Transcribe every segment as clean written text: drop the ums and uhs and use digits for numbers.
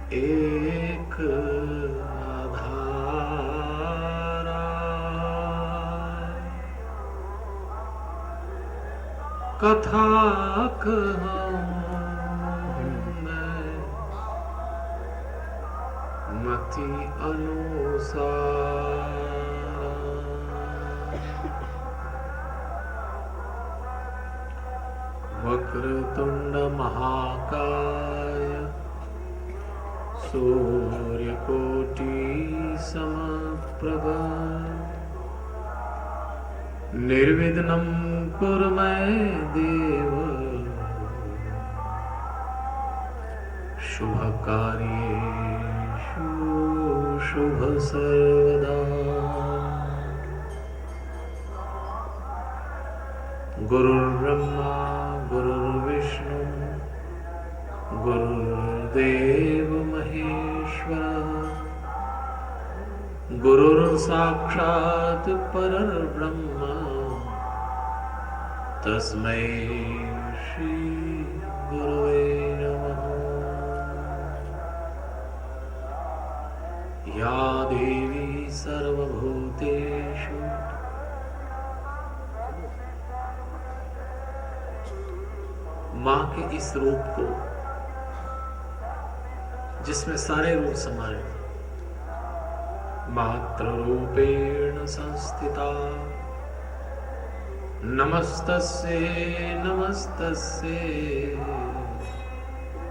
एक आधारा कथा कहूं मैं मति अनुसार। वक्रतुंड महाकाय सूर्यकोटि समप्रभ निर्विघ्नं कुरु मे देव शुभकार्येषु शुभ सर्वदा। गुरुर्ब्रह्मा गुरुर्विष्णु गुरुर्देव महेश्वर गुरुर्साक्षात् परब्रह्म तस्मै श्री गुरुवे नमः। या देवी सर्वभूतेषु माँ के इस रूप को जिसमें सारे रूप समाये, मात्र रूपेण संस्थिता नमस्तस्ये नमस्तस्ये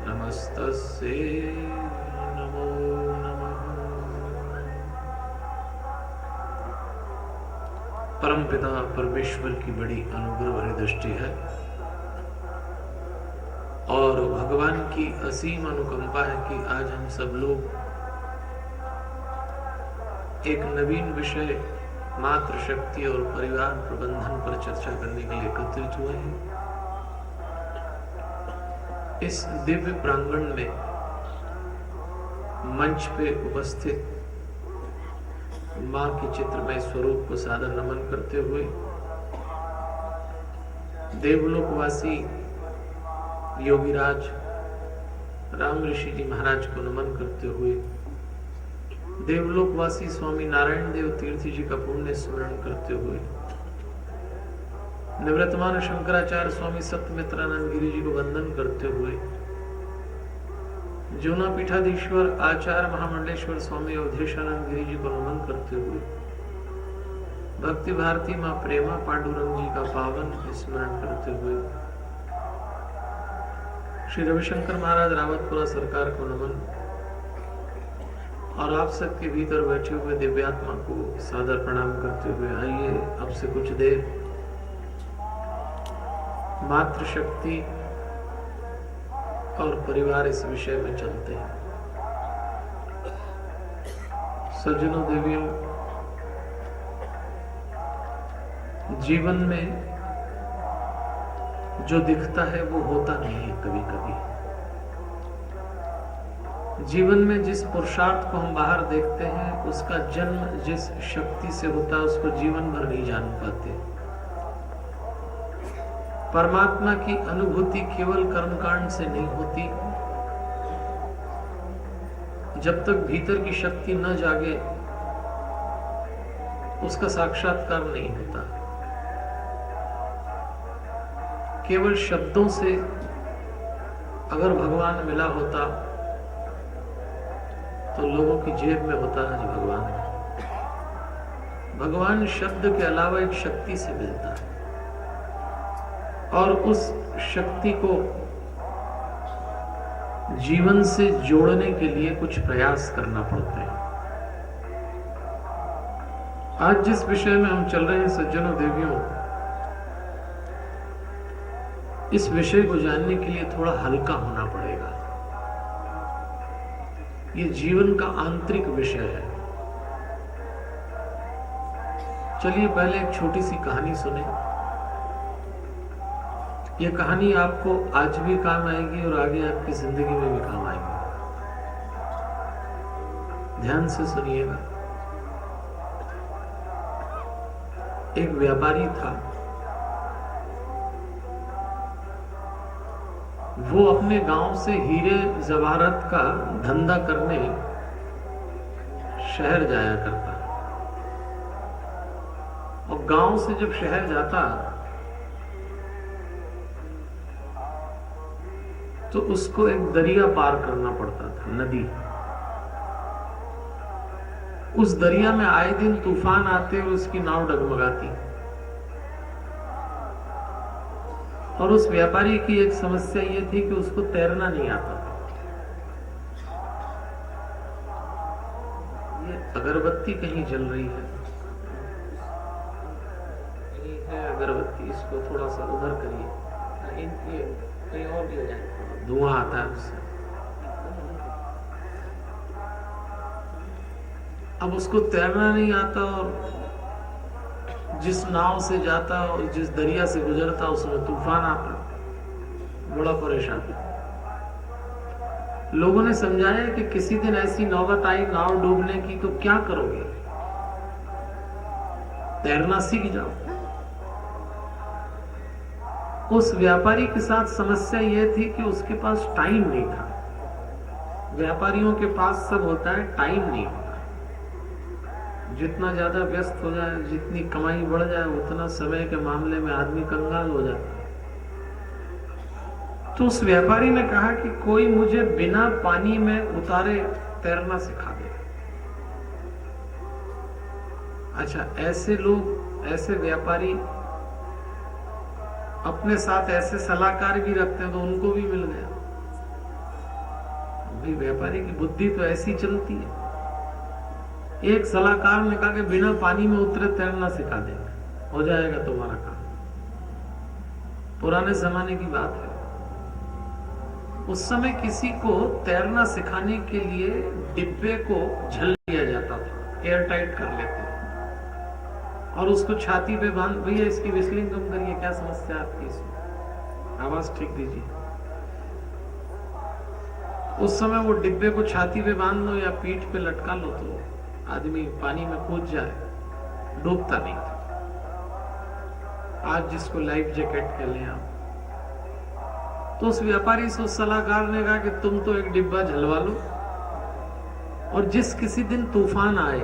नमस्तस्ये नमो नमः। परमपिता परमेश्वर की बड़ी अनुग्रह भरी दृष्टि है और भगवान की असीम अनुकंपा है कि आज हम सब लोग एक नवीन विषय मातृशक्ति और परिवार प्रबंधन पर चर्चा करने के लिए एकत्रित हुए हैं। इस दिव्य प्रांगण में मंच पे उपस्थित मां के चित्रमय स्वरूप को सादर नमन करते हुए देवलोकवासी योगीराज राम ऋषि जी महाराज को नमन करते हुए देवलोकवासी स्वामी नारायण देव तीर्थ जी का पुण्य स्मरण करते हुए निवृत्तमान शंकराचार्य स्वामी सत्यमित्रानंद गिरि जी को वंदन करते हुए जूना पीठाधीश्वर आचार्य महामंडलेश्वर स्वामी अवधेशानंद गिरि जी को नमन करते हुए भक्ति भारती मां प्रेमा पांडुरंग जी का पावन स्मरण करते हुए श्री रविशंकर महाराज रावतपुरा सरकार को नमन और आप सबके भीतर बैठे हुए दिव्यात्मा को सादर प्रणाम करते हुए आइए अब से कुछ देर मातृशक्ति और परिवार इस विषय में चलते हैं। सज्जनों देवियों, जीवन में जो दिखता है वो होता नहीं है। कभी कभी जीवन में जिस पुरुषार्थ को हम बाहर देखते हैं उसका जन्म जिस शक्ति से होता है उसको जीवन भर नहीं जान पाते। परमात्मा की अनुभूति केवल कर्मकांड से नहीं होती। जब तक भीतर की शक्ति न जागे उसका साक्षात्कार नहीं होता। केवल शब्दों से अगर भगवान मिला होता तो लोगों की जेब में होता है जो भगवान है। भगवान शब्द के अलावा एक शक्ति से मिलता है और उस शक्ति को जीवन से जोड़ने के लिए कुछ प्रयास करना पड़ते हैं। आज जिस विषय में हम चल रहे हैं सज्जनों देवियों, इस विषय को जानने के लिए थोड़ा हल्का होना पड़ेगा। ये जीवन का आंतरिक विषय है। चलिए पहले एक छोटी सी कहानी सुने। यह कहानी आपको आज भी काम आएगी और आगे आपकी जिंदगी में भी काम आएगी। ध्यान से सुनिएगा। एक व्यापारी था, वो अपने गांव से हीरे जवाहरत का धंधा करने शहर जाया करता, और गांव से जब शहर जाता तो उसको एक दरिया पार करना पड़ता था, नदी। उस दरिया में आए दिन तूफान आते और उसकी नाव डगमगाती। और उस व्यापारी की एक समस्या ये थी कि उसको तैरना नहीं आता था। ये अगरबत्ती कहीं जल रही है, अगरबत्ती, इसको थोड़ा सा उधर करिए, कहीं और ले जाए, धुआं आता है उससे। अब उसको तैरना नहीं आता, और जिस नाव से जाता और जिस दरिया से गुजरता उसमें तूफान आता, बड़ा परेशान। लोगों ने समझाया कि किसी दिन ऐसी नौबत आई नाव डूबने की तो क्या करोगे, तैरना सीख जाओ। उस व्यापारी के साथ समस्या यह थी कि उसके पास टाइम नहीं था। व्यापारियों के पास सब होता है, टाइम नहीं होता। जितना ज्यादा व्यस्त हो जाए, जितनी कमाई बढ़ जाए, उतना समय के मामले में आदमी कंगाल हो जाता है। तो उस व्यापारी ने कहा कि कोई मुझे बिना पानी में उतारे तैरना सिखा दे। अच्छा, ऐसे लोग, ऐसे व्यापारी अपने साथ ऐसे सलाहकार भी रखते हैं, तो उनको भी मिल गया। भाई व्यापारी की बुद्धि तो ऐसी चलती है। एक सलाहकार ने कहा कि बिना पानी में उतरे तैरना सिखा देंगे, हो जाएगा तुम्हारा काम। पुराने जमाने की बात है। उस समय किसी को तैरना सिखाने के लिए डिब्बे को झल लिया जाता था, एयर टाइट कर लेते थे और उसको छाती पे बांध, भैया इसकी विस्लिंग कम करिए, क्या समस्या आपकी इसमें, आवाज ठीक दीजिए। उस समय वो डिब्बे को छाती पे बांध लो या पीठ पे लटका लो तो आदमी पानी में कूद जाए, डूबता नहीं था। आज जिसको लाइफ जैकेट कह लें आप। तो उस व्यापारी से उस सलाहकार ने कहा कि तुम तो एक डिब्बा झलवा लो, और जिस किसी दिन तूफान आए,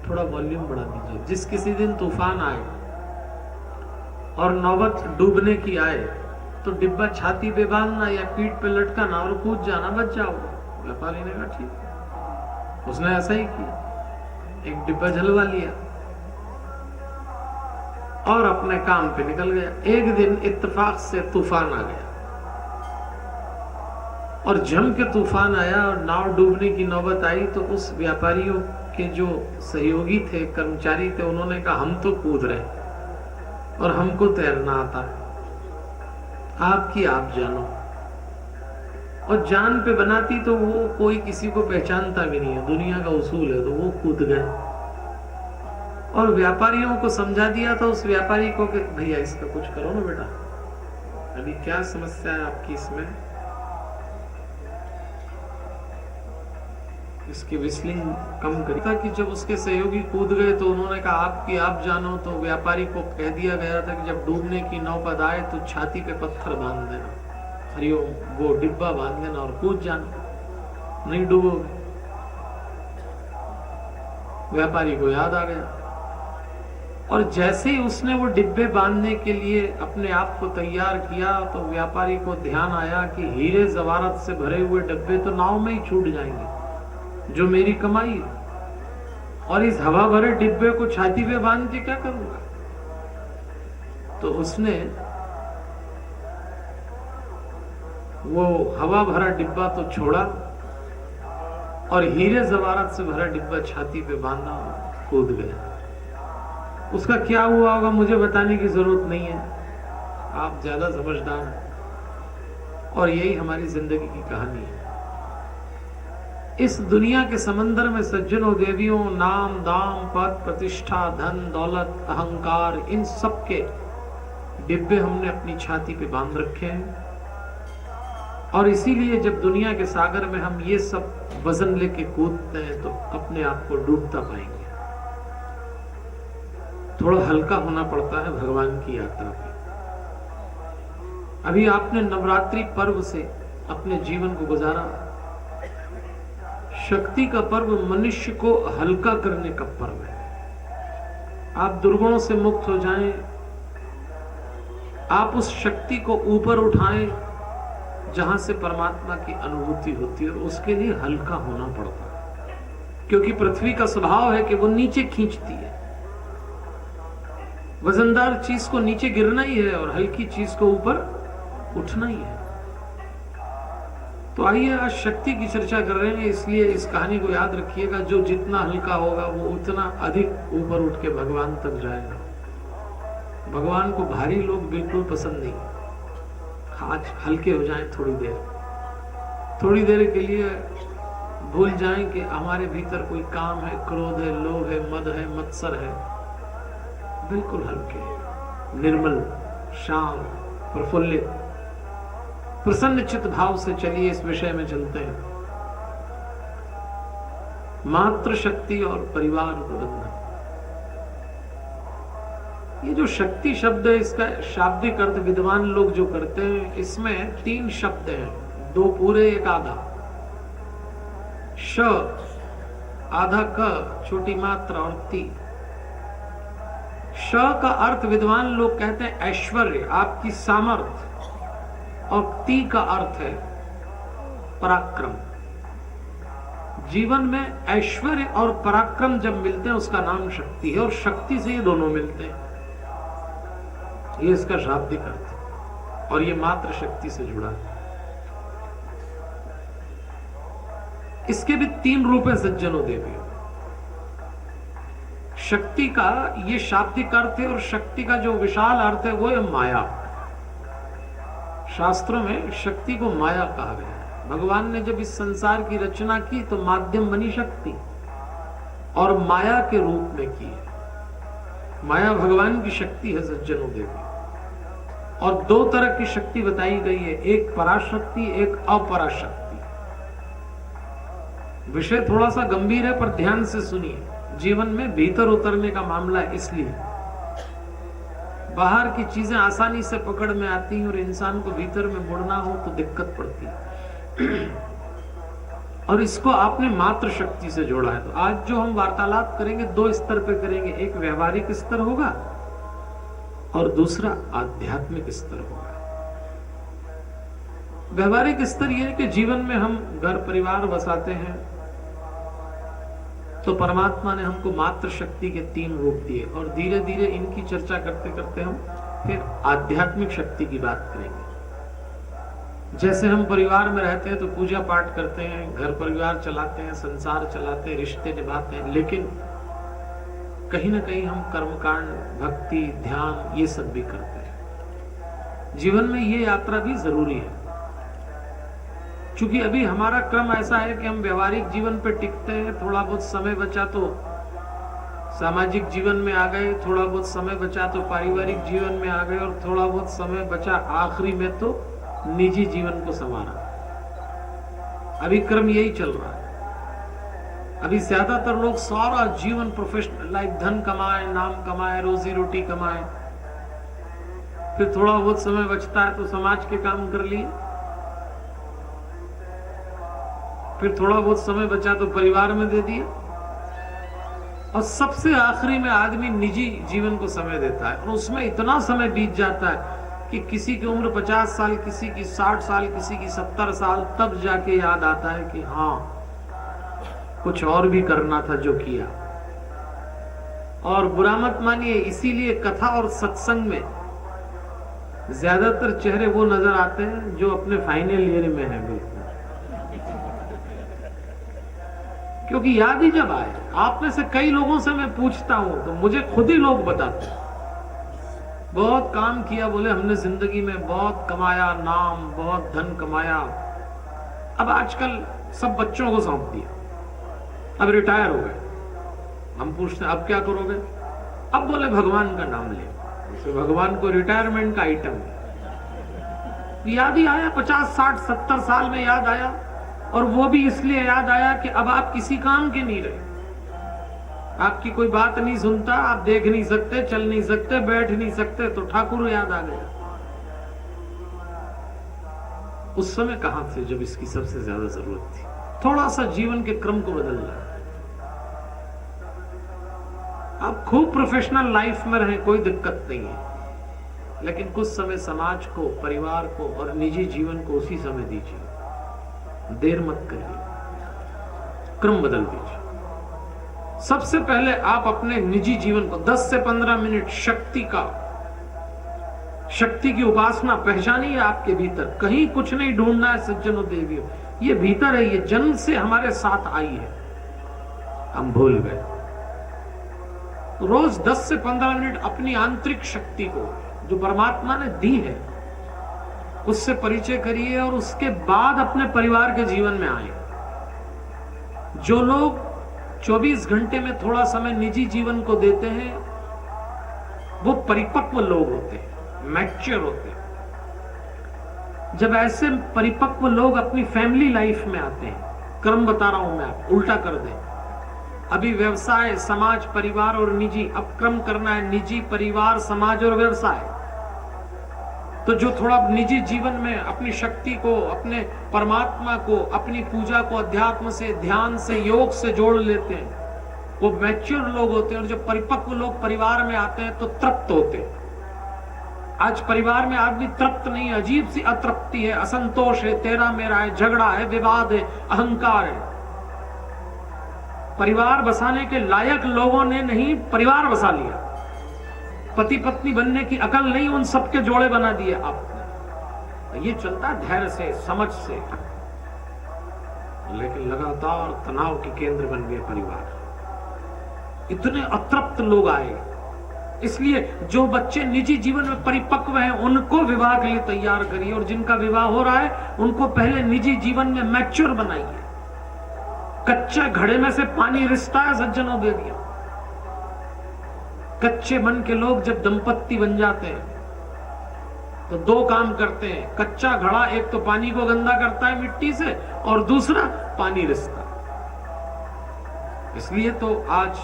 थोड़ा वॉल्यूम बढ़ा दीजिए, जिस किसी दिन तूफान आए और नौबत डूबने की आए तो डिब्बा छाती पे बांधना या पीठ पे लटकाना और कूद जाना, बच जाओगे। व्यापारी ने कहा ठीक। उसने ऐसा ही किया, एक डिब्बा झलवा लिया और अपने काम पे निकल गया। एक दिन इत्तेफाक से तूफान आ गया और जम के तूफान आया और नाव डूबने की नौबत आई। तो उस व्यापारियों के जो सहयोगी थे, कर्मचारी थे, उन्होंने कहा हम तो कूद रहे और हमको तैरना आता है, आपकी आप जानो। और जान पे बनाती तो वो कोई किसी को पहचानता भी नहीं है, दुनिया का उसूल है, तो वो कूद गए और व्यापारियों को समझा दिया था उस व्यापारी को कि भैया इसका कुछ करो ना बेटा, अभी क्या समस्या है आपकी, इसमें इसकी विस्लिंग कम करी। था कि जब उसके सहयोगी कूद गए तो उन्होंने कहा आपकी आप जानो। तो व्यापारी को कह दिया गया था कि जब डूबने की नौबत आए तो छाती पे पत्थर बांध देना, हरिओम, वो डिब्बा बांध देना और कूद जाना, नहीं डूबोगे। व्यापारी को याद आ गया और जैसे ही उसने वो डिब्बे बांधने के लिए अपने आप को तैयार किया तो व्यापारी को ध्यान आया कि हीरे जवाहरत से भरे हुए डिब्बे तो नाव में ही छूट जाएंगे, जो मेरी कमाई है, और इस हवा भरे डिब्बे को छाती पे बांध के क्या करूंगा। तो उसने वो हवा भरा डिब्बा तो छोड़ा और हीरे जवाहरत से भरा डिब्बा छाती पे बांधा, कूद गया। उसका क्या हुआ होगा मुझे बताने की जरूरत नहीं है, आप ज्यादा समझदार हैं। और यही हमारी जिंदगी की कहानी है। इस दुनिया के समंदर में सज्जनों देवियों, नाम दाम पद प्रतिष्ठा धन दौलत अहंकार, इन सब के डिब्बे हमने अपनी छाती पे बांध रखे हैं। और इसीलिए जब दुनिया के सागर में हम ये सब वजन लेके कूदते हैं तो अपने आप को डूबता पाएंगे। थोड़ा हल्का होना पड़ता है भगवान की यात्रा पे। अभी आपने नवरात्रि पर्व से अपने जीवन को गुजारा। शक्ति का पर्व मनुष्य को हल्का करने का पर्व है। आप दुर्गुणों से मुक्त हो जाएं, आप उस शक्ति को ऊपर उठाएं जहां से परमात्मा की अनुभूति होती है, और उसके लिए हल्का होना पड़ता है, क्योंकि पृथ्वी का स्वभाव है कि वो नीचे खींचती है। वजनदार चीज को नीचे गिरना ही है और हल्की चीज को ऊपर उठना ही है। तो आइए आज शक्ति की चर्चा कर रहे हैं, इसलिए इस कहानी को याद रखिएगा। जो जितना हल्का होगा वो उतना अधिक ऊपर उठ के भगवान तक जाएगा। भगवान को भारी लोग बिल्कुल पसंद नहीं। आज हल्के हो जाएं थोड़ी देर के लिए भूल जाएं कि हमारे भीतर कोई काम है, क्रोध है, लोभ है, मद है, मत्सर है। बिल्कुल हल्के, निर्मल, शांत, प्रफुल्लित, प्रसन्न चित्त भाव से चलिए इस विषय में चलते हैं। मातृ शक्ति और परिवार प्रबंधन। ये जो शक्ति शब्द है, इसका शाब्दिक अर्थ विद्वान लोग जो करते हैं, इसमें 3 शब्द हैं, 2 पूरे 1 आधा। श आधा, क छोटी मात्रा और ती। श का अर्थ विद्वान लोग कहते हैं ऐश्वर्य, आपकी सामर्थ्य, और ती का अर्थ है पराक्रम। जीवन में ऐश्वर्य और पराक्रम जब मिलते हैं उसका नाम शक्ति है, और शक्ति से ये दोनों मिलते हैं। ये इसका शाब्दिक अर्थ है, और ये मात्र शक्ति से जुड़ा है। इसके भी 3 रूप हैं सज्जनों देवी। शक्ति का ये शाब्दिक अर्थ है, और शक्ति का जो विशाल अर्थ है वो है माया। शास्त्रों में शक्ति को माया कहा गया है। भगवान ने जब इस संसार की रचना की तो माध्यम बनी शक्ति, और माया के रूप में की है। माया भगवान की शक्ति है सज्जनों देवी। और 2 तरह की शक्ति बताई गई है, एक पराशक्ति, एक अपराशक्ति। विषय थोड़ा सा गंभीर है, पर ध्यान से सुनिए। जीवन में भीतर उतरने का मामला है, इसलिए बाहर की चीजें आसानी से पकड़ में आती हैं, और इंसान को भीतर में मुड़ना हो तो दिक्कत पड़ती है। और इसको आपने मात्र शक्ति से जोड़ा है। तो आज जो हम वार्तालाप करेंगे 2 स्तर पे करेंगे। एक व्यवहारिक स्तर होगा और दूसरा आध्यात्मिक स्तर होगा। व्यवहारिक स्तर यह है कि जीवन में हम घर परिवार बसाते हैं, तो परमात्मा ने हमको मात्र शक्ति के 3 रूप दिए, और धीरे धीरे इनकी चर्चा करते करते हम फिर आध्यात्मिक शक्ति की बात करेंगे। जैसे हम परिवार में रहते हैं तो पूजा पाठ करते हैं, घर परिवार चलाते हैं, संसार चलाते हैं, रिश्ते निभाते हैं, लेकिन कहीं ना कहीं हम कर्मकांड, भक्ति, ध्यान ये सब भी करते हैं। जीवन में ये यात्रा भी जरूरी है, क्योंकि अभी हमारा क्रम ऐसा है कि हम व्यवहारिक जीवन पे टिकते हैं। थोड़ा बहुत समय बचा तो सामाजिक जीवन में आ गए, थोड़ा बहुत समय बचा तो पारिवारिक जीवन में आ गए, और थोड़ा बहुत समय बचा आखिरी में तो निजी जीवन को संवारा। अभी क्रम यही चल रहा है। अभी ज्यादातर लोग सारा जीवन प्रोफेशनल लाइफ, धन कमाए, नाम कमाए, रोजी रोटी कमाए, फिर थोड़ा बहुत समय बचता है तो समाज के काम कर लिए, फिर थोड़ा बहुत समय बचा तो परिवार में दे दिया, और सबसे आखिरी में आदमी निजी जीवन को समय देता है। और उसमें इतना समय बीत जाता है कि किसी की उम्र 50 साल, किसी की 60 साल, किसी की 70 साल, तब जाके याद आता है कि हाँ कुछ और भी करना था जो किया। और बुरा मत मानिए, इसीलिए कथा और सत्संग में ज्यादातर चेहरे वो नजर आते हैं जो अपने फाइनल ईयर में है। बिल्कुल, क्योंकि याद ही जब आए। आप में से कई लोगों से मैं पूछता हूं तो मुझे खुद ही लोग बताते हैं बहुत काम किया, बोले हमने जिंदगी में बहुत कमाया, नाम, बहुत धन कमाया, अब आजकल सब बच्चों को सौंप दिया, अब रिटायर हो गए। हम पूछते हैं अब क्या करोगे? अब बोले भगवान का नाम ले। तो भगवान को रिटायरमेंट का आइटम याद ही आया, 50, 60, 70 साल में याद आया, और वो भी इसलिए याद आया कि अब आप किसी काम के नहीं रहे। आपकी कोई बात नहीं सुनता, आप देख नहीं सकते, चल नहीं सकते, बैठ नहीं सकते, तो ठाकुर याद आ गया। उस समय कहां थे जब इसकी सबसे ज्यादा जरूरत थी? थोड़ा सा जीवन के क्रम को बदलना। आप खूब प्रोफेशनल लाइफ में रहें, कोई दिक्कत नहीं है, लेकिन कुछ समय समाज को, परिवार को और निजी जीवन को उसी समय दीजिए। देर मत करिए, क्रम बदल दीजिए। सबसे पहले आप अपने निजी जीवन को 10 से 15 मिनट शक्ति की उपासना पहचानिए। आपके भीतर कहीं कुछ नहीं ढूंढना है सज्जनों देवियों, ये भीतर है, ये जन्म से हमारे साथ आई है, हम भूल गए। रोज 10 से 15 मिनट अपनी आंतरिक शक्ति को जो परमात्मा ने दी है उससे परिचय करिए और उसके बाद अपने परिवार के जीवन में आए। जो लोग 24 घंटे में थोड़ा समय निजी जीवन को देते हैं वो परिपक्व लोग होते हैं, मैच्योर होते हैं। जब ऐसे परिपक्व लोग अपनी फैमिली लाइफ में आते हैं, क्रम बता रहा हूं मैं, आप उल्टा कर दें। अभी व्यवसाय, समाज, परिवार और निजी, अब क्रम करना है निजी, परिवार, समाज और व्यवसाय। तो जो थोड़ा निजी जीवन में अपनी शक्ति को, अपने परमात्मा को, अपनी पूजा को अध्यात्म से, ध्यान से, योग से जोड़ लेते हैं, वो मैच्योर लोग होते हैं। और जो परिपक्व लोग परिवार में आते हैं तो तृप्त होते हैं। आज परिवार में आदमी तृप्त नहीं है, अजीब सी अतृप्ति है, असंतोष है, तेरा मेरा है, झगड़ा है, विवाद है, अहंकार है। परिवार बसाने के लायक लोगों ने नहीं परिवार बसा लिया। पति पत्नी बनने की अकल नहीं, उन सबके जोड़े बना दिए आपने। ये चलता है धैर्य से, समझ से, लेकिन लगातार तनाव के केंद्र बन गए परिवार। इतने अतृप्त लोग आए। इसलिए जो बच्चे निजी जीवन में परिपक्व हैं उनको विवाह के लिए तैयार करिए, और जिनका विवाह हो रहा है उनको पहले निजी जीवन में मैच्योर बनाइए। कच्चे घड़े में से पानी रिसता है सज्जनों देवियों। कच्चे मन के लोग जब दंपत्ति बन जाते हैं तो दो काम करते हैं। कच्चा घड़ा एक तो पानी को गंदा करता है मिट्टी से, और दूसरा पानी रिसता। इसलिए तो आज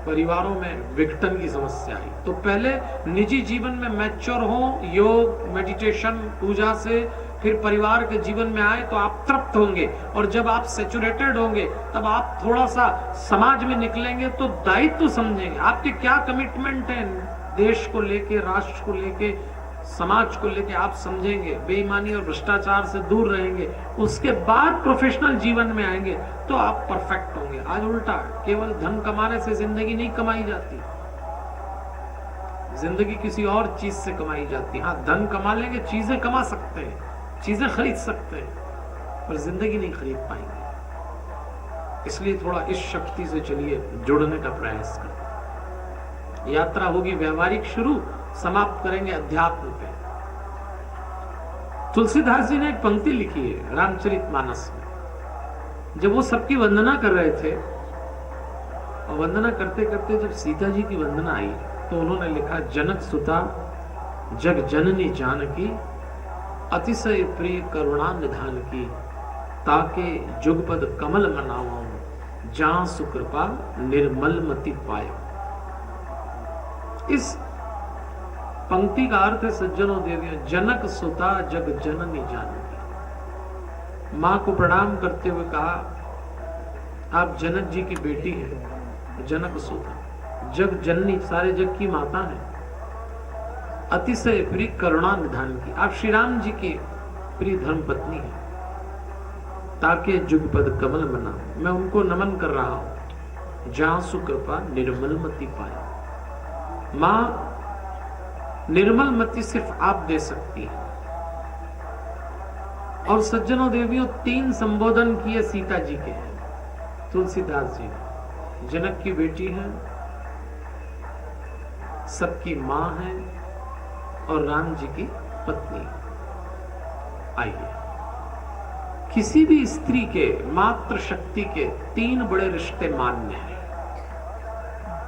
परिवारों में विघटन की समस्या आई। तो पहले निजी जीवन में मैच्योर हो, योग, मेडिटेशन, पूजा से, फिर परिवार के जीवन में आए तो आप तृप्त होंगे। और जब आप सैचुरेटेड होंगे तब आप थोड़ा सा समाज में निकलेंगे तो दायित्व समझेंगे। आपके क्या कमिटमेंट है देश को लेके, राष्ट्र को लेके, समाज को लेके, आप समझेंगे। बेईमानी और भ्रष्टाचार से दूर रहेंगे, उसके बाद प्रोफेशनल जीवन में आएंगे तो आप परफेक्ट होंगे। आज उल्टा, केवल धन कमाने से जिंदगी नहीं कमाई जाती, जिंदगी किसी और चीज से कमाई जाती है। हाँ, धन कमा लेंगे, चीजें कमा सकते हैं, चीजें खरीद सकते हैं, पर जिंदगी नहीं खरीद पाएंगे। इसलिए थोड़ा इस शक्ति से चलिए, जुड़ने का प्रयास करें। यात्रा होगी व्यवहारिक शुरू, समाप्त करेंगे अध्यात्म पे। तुलसीदास जी ने एक पंक्ति लिखी है रामचरितमानस में। जब वो सबकी वंदना कर रहे थे और वंदना करते करते जब सीता जी की वंदना आई तो उन्होंने लिखा, जनक सुता जग जननी जानकी, अतिशय प्रिय करुणा निधान की, ताके जुगपद कमल मनावा, जहां सुकृपा निर्मल मति पायो। इस पंक्ति का अर्थ है सज्जनों देवियों, जनक सुता जग जननी जानकी। मां को प्रणाम करते हुए कहा, आप जनक जी की बेटी हैं, जनक सुता, जग जननी, सारे जग की माता है, अतिशय प्रिय करुणा निधान की, आप श्री राम जी की प्रिय धर्म पत्नी है, ताकि जुगपद कमल बना, मैं उनको नमन कर रहा हूं, जहां सुकृपा निर्मल मति पाए। मां निर्मल मति सिर्फ आप दे सकती है। और सज्जनों देवियों, 3 संबोधन किए सीता जी के हैं तुलसीदास जी ने। जनक की बेटी है, सबकी मां है, और राम जी की पत्नी। आइए, किसी भी स्त्री के मातृ शक्ति के 3 बड़े रिश्ते मान्य हैं।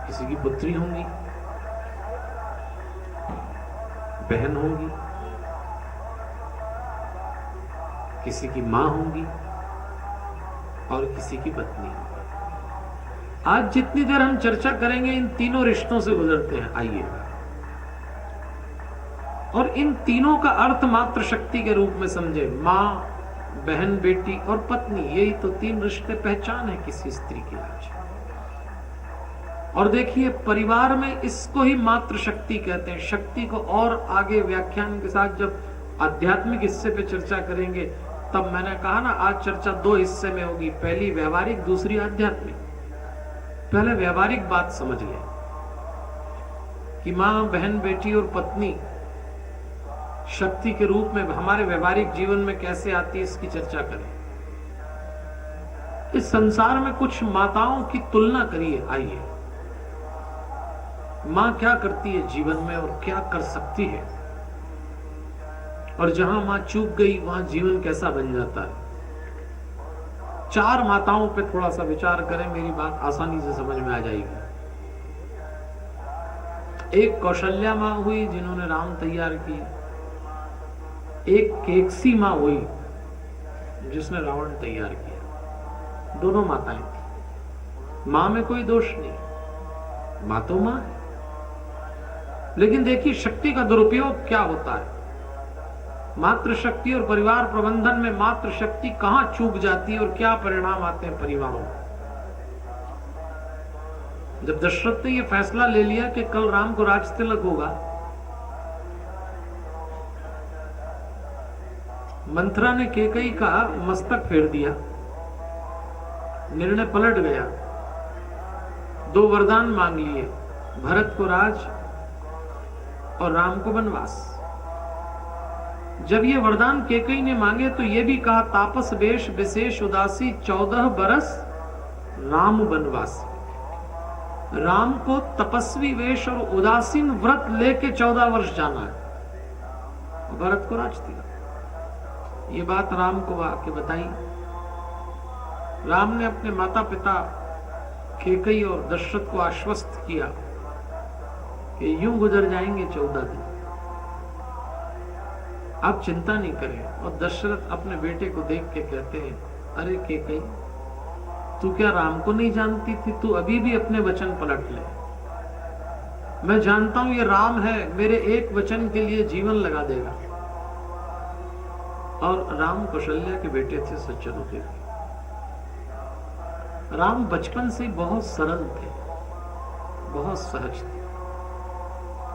किसी की पुत्री होंगी, बहन होगी, किसी की मां होगी, और किसी की पत्नी होगी। आज जितनी देर हम चर्चा करेंगे इन तीनों रिश्तों से गुजरते हैं, आइए। और इन तीनों का अर्थ मात्र शक्ति के रूप में समझे। माँ, बहन, बेटी और पत्नी, यही तो तीन रिश्ते पहचान है किसी स्त्री की आज। और देखिए परिवार में इसको ही मात्र शक्ति कहते हैं। शक्ति को और आगे व्याख्यान के साथ जब आध्यात्मिक हिस्से पे चर्चा करेंगे, तब मैंने कहा ना आज चर्चा दो हिस्से में होगी, पहली व्यवहारिक, दूसरी आध्यात्मिक। पहले व्यवहारिक बात समझ लें कि माँ, बहन, बेटी और पत्नी शक्ति के रूप में हमारे व्यवहारिक जीवन में कैसे आती है, इसकी चर्चा करें। इस संसार में कुछ माताओं की तुलना करिए, आइए। मां क्या करती है जीवन में और क्या कर सकती है, और जहां मां चूक गई वहां जीवन कैसा बन जाता है। चार माताओं पे थोड़ा सा विचार करें, मेरी बात आसानी से समझ में आ जाएगी। एक कौशल्या मां हुई जिन्होंने राम तैयार किए, एक केकसी मां हुई जिसने रावण तैयार किया। दोनों माताएं थी। मां में कोई दोष नहीं, मां तो मां है। लेकिन देखिए शक्ति का दुरुपयोग क्या होता है। मात्र शक्ति और परिवार प्रबंधन में मात्र शक्ति कहां चूक जाती है और क्या परिणाम आते हैं परिवारों में। जब दशरथ ने यह फैसला ले लिया कि कल राम को राज तिलक होगा, मंथरा ने केकई का मस्तक फेर दिया, निर्णय पलट गया। दो वरदान मांग लिए, भरत को राज और राम को वनवास। जब ये वरदान केकई ने मांगे तो ये भी कहा, तापस वेश विशेष उदासी 14 बरस राम वनवासी। राम को तपस्वी वेश और उदासीन व्रत लेके 14 वर्ष जाना है, भरत को राज दिया। ये बात राम को आके बताई। राम ने अपने माता पिता केकई और दशरथ को आश्वस्त किया कि यूं गुजर जाएंगे 14 दिन, आप चिंता नहीं करें। और दशरथ अपने बेटे को देख के कहते हैं, अरे केकई, तू क्या राम को नहीं जानती थी? तू अभी भी अपने वचन पलट ले। मैं जानता हूं ये राम है, मेरे एक वचन के लिए जीवन लगा देगा। और राम कौशल्या के बेटे थे, सज्जनों के। राम बचपन से बहुत सरल थे, बहुत सहज थे।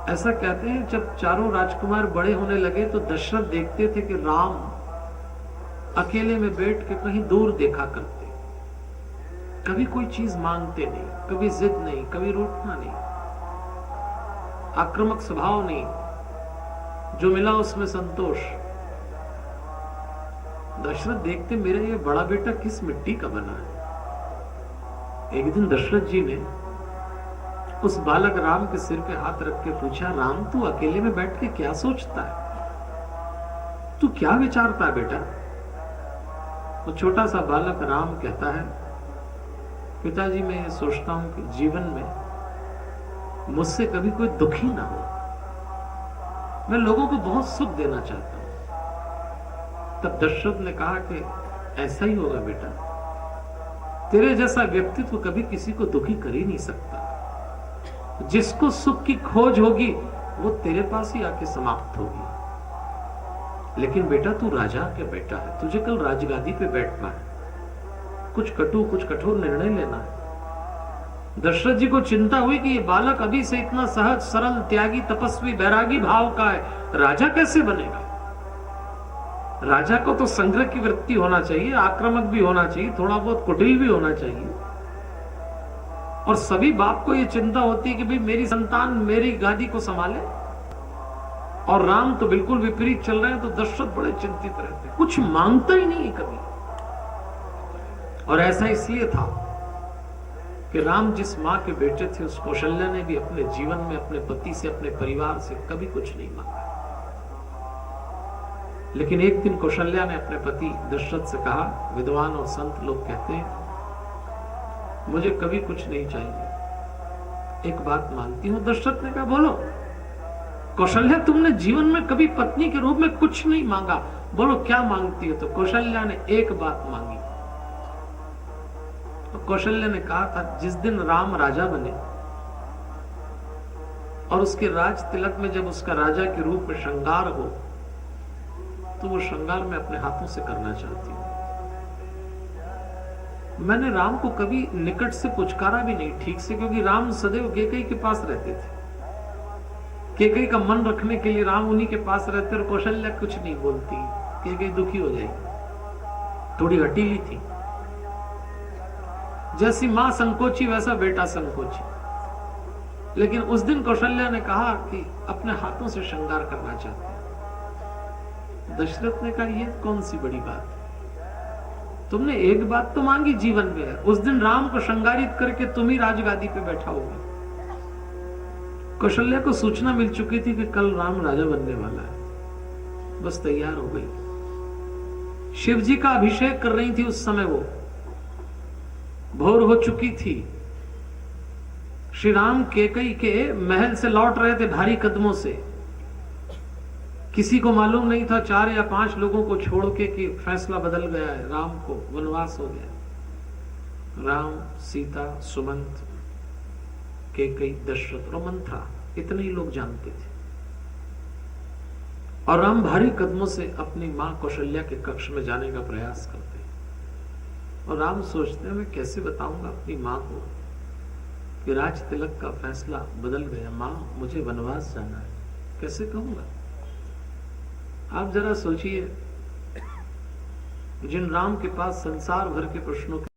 ऐसा कहते हैं जब चारों राजकुमार बड़े होने लगे तो दशरथ देखते थे कि राम अकेले में बैठ के कहीं दूर देखा करते, कभी कोई चीज मांगते नहीं, कभी जिद नहीं, कभी रूठना नहीं, आक्रामक स्वभाव नहीं, जो मिला उसमें संतोष। दशरथ देखते, मेरा ये बड़ा बेटा किस मिट्टी का बना है। एक दिन दशरथ जी ने उस बालक राम के सिर पे हाथ रख के पूछा, राम तू अकेले में बैठ के क्या सोचता है? तू क्या विचारता है बेटा? वो छोटा सा बालक राम कहता है, पिताजी मैं ये सोचता हूं कि जीवन में मुझसे कभी कोई दुखी ना हो, मैं लोगों को बहुत सुख देना चाहता हूं। तब दशरथ ने कहा कि ऐसा ही होगा बेटा, तेरे जैसा व्यक्तित्व कभी किसी को दुखी कर ही नहीं सकता। जिसको सुख की खोज होगी वो तेरे पास ही आके समाप्त होगी। लेकिन बेटा तू राजा के बेटा है, तुझे कल राजगादी पे बैठना है, कुछ कटु कुछ कठोर निर्णय लेना है। दशरथ जी को चिंता हुई कि ये बालक अभी से इतना सहज सरल त्यागी तपस्वी बैरागी भाव का है, राजा कैसे बनेगा? राजा को तो संग्रह की वृत्ति होना चाहिए, आक्रामक भी होना चाहिए, थोड़ा बहुत कुटिल भी होना चाहिए। और सभी बाप को यह चिंता होती है कि भाई मेरी संतान मेरी गादी को संभाले, और राम तो बिल्कुल विपरीत चल रहे हैं। तो दशरथ बड़े चिंतित रहते, कुछ मांगता ही नहीं कभी। और ऐसा इसलिए था कि राम जिस मां के बेटे थे, उस कौशल्या ने भी अपने जीवन में अपने पति से, अपने परिवार से कभी कुछ नहीं मांगा। लेकिन एक दिन कौशल्या ने अपने पति दशरथ से कहा, विद्वान और संत लोग कहते हैं मुझे कभी कुछ नहीं चाहिए, एक बात मांगती हूं। दशरथ ने कहा, बोलो। कौशल्या, तुमने जीवन में कभी पत्नी के रूप में कुछ नहीं मांगा, बोलो क्या मांगती हो? तो कौशल्या ने एक बात मांगी। तो कौशल्य ने कहा था जिस दिन राम राजा बने और उसके राज तिलक में जब उसका राजा के रूप में श्रृंगार हो तो वो श्रृंगार मैं अपने हाथों से करना चाहती हूं। मैंने राम को कभी निकट से पुचकारा भी नहीं ठीक से, क्योंकि राम सदैव कैकेयी के पास रहते थे। कैकेयी का मन रखने के लिए राम उन्हीं के पास रहते और कौशल्या कुछ नहीं बोलती, कैकेयी दुखी हो जाएगी, थोड़ी हटीली थी। जैसी मां संकोची वैसा बेटा संकोची। लेकिन उस दिन कौशल्या ने कहा कि अपने हाथों से श्रृंगार करना चाहते हैं। दशरथ ने कहा ये कौन सी बड़ी बात है, तुमने एक बात तो मांगी जीवन में, उस दिन राम को श्रृंगारित करके तुम ही राजगादी पे बैठा होगा। कौशल्या को सूचना मिल चुकी थी कि कल राम राजा बनने वाला है, बस तैयार हो गई। शिव जी का अभिषेक कर रही थी उस समय, वो भोर हो चुकी थी। श्री राम कैकेयी के महल से लौट रहे थे भारी कदमों से। किसी को मालूम नहीं था 4 या 5 लोगों को छोड़ के कि फैसला बदल गया है, राम को वनवास हो गया। राम, सीता, सुमंत, कैकेयी, दशरथ और मंथरा, इतने ही लोग जानते थे। और राम भारी कदमों से अपनी मां कौशल्या के कक्ष में जाने का प्रयास करते हैं। और राम सोचते हैं मैं कैसे बताऊंगा अपनी मां को कि राज तिलक का फैसला बदल गया, मां मुझे वनवास जाना है, कैसे कहूंगा। आप जरा सोचिए, जिन राम के पास संसार भर के प्रश्नों के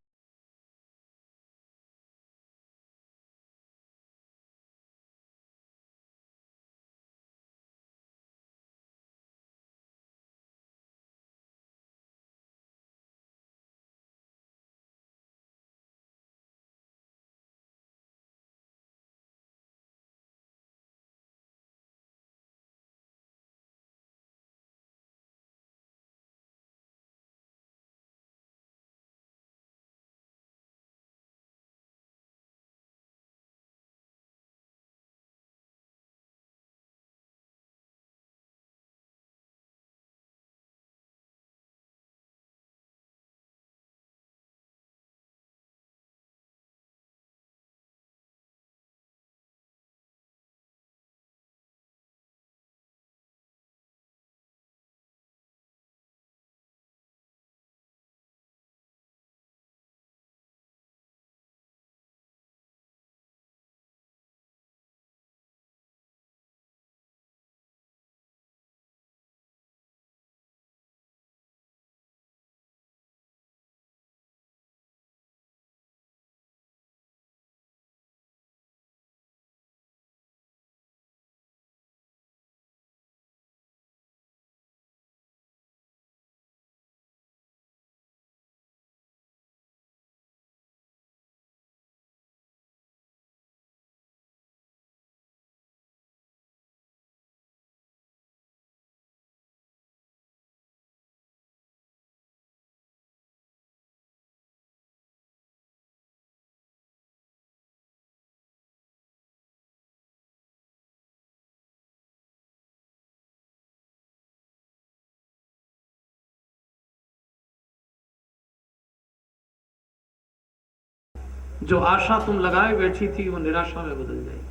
जो आशा तुम लगाए बैठी थी वो निराशा में बदल जाएगी।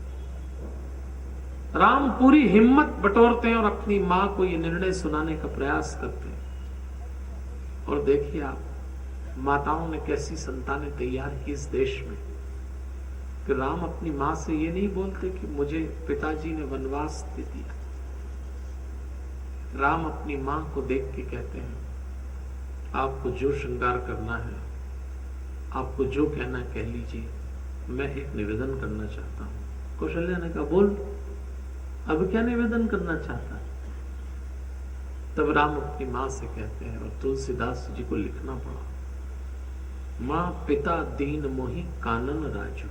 राम पूरी हिम्मत बटोरते हैं और अपनी मां को ये निर्णय सुनाने का प्रयास करते हैं। और देखिए आप, माताओं ने कैसी संतानें तैयार की इस देश में कि राम अपनी मां से ये नहीं बोलते कि मुझे पिताजी ने वनवास दे दिया। राम अपनी मां को देख के कहते हैं आपको जो श्रृंगार करना है, आपको जो कहना कह लीजिए, मैं एक निवेदन करना चाहता हूं। कौशल्या ने कहा बोल, अब क्या निवेदन करना चाहता है। तब राम अपनी मां से कहते हैं, और तुलसीदास जी को लिखना पड़ा, मां पिता दीन मोहि कानन राजू।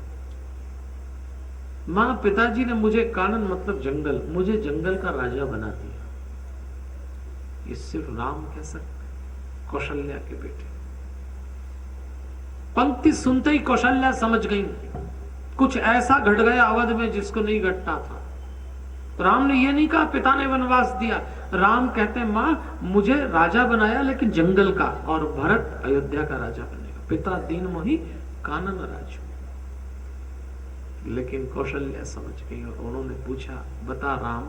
मां पिताजी ने मुझे, कानन मतलब जंगल, मुझे जंगल का राजा बना दिया। ये सिर्फ राम कह सकते, कौशल्या के बेटे। पंक्ति सुनते ही कौशल्या समझ गई कुछ ऐसा घट गया अवध में जिसको नहीं घटना था। राम ने ये नहीं कहा पिता ने वनवास दिया, राम कहते हैं मां मुझे राजा बनाया लेकिन जंगल का, और भरत अयोध्या का राजा बनेगा। पिता दीन मोहि कानन राजू। लेकिन कौशल्या समझ गई और उन्होंने पूछा, बता राम,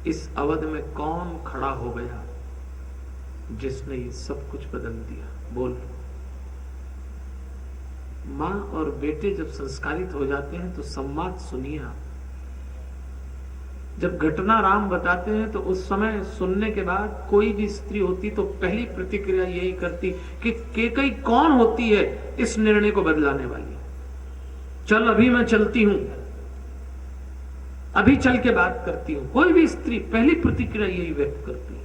इस अवध में कौन खड़ा हो गया जिसने ये सब कुछ बदल दिया? बोल। माँ और बेटे जब संस्कारित हो जाते हैं तो संवाद सुनिए आप। जब घटना राम बताते हैं तो उस समय सुनने के बाद कोई भी स्त्री होती तो पहली प्रतिक्रिया यही करती कि केकई कौन होती है इस निर्णय को बदलाने वाली? चल अभी मैं चलती हूं, अभी चल के बात करती हूं। कोई भी स्त्री पहली प्रतिक्रिया यही व्यक्त करती है।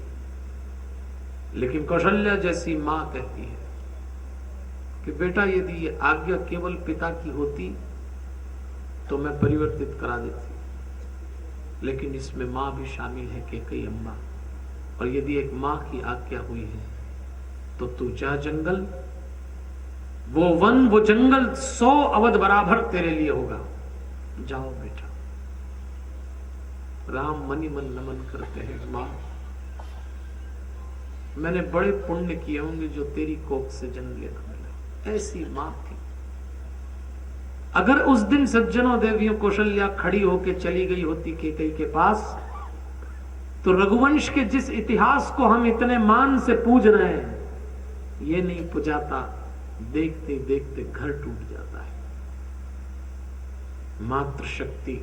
लेकिन कौशल्या जैसी मां कहती है कि बेटा, यदि ये आज्ञा केवल पिता की होती तो मैं परिवर्तित करा देती, लेकिन इसमें मां भी शामिल है, कैकेयी अम्मा। और यदि एक मां की आज्ञा हुई है तो तू जा जंगल, वो वन वो जंगल 100 अवध बराबर तेरे लिए होगा। जाओ बेटा। राम मनी मन नमन करते हैं, मां मैंने बड़े पुण्य किए होंगे जो तेरी कोख से जन्म लेना मिला। ऐसी मां थी। अगर उस दिन सज्जनों देवियों कौशल्या खड़ी होकर चली गई होती कैकेयी के पास, तो रघुवंश के जिस इतिहास को हम इतने मान से पूज रहे हैं, ये नहीं पुजाता। देखते देखते घर टूट जाता है। मातृ शक्ति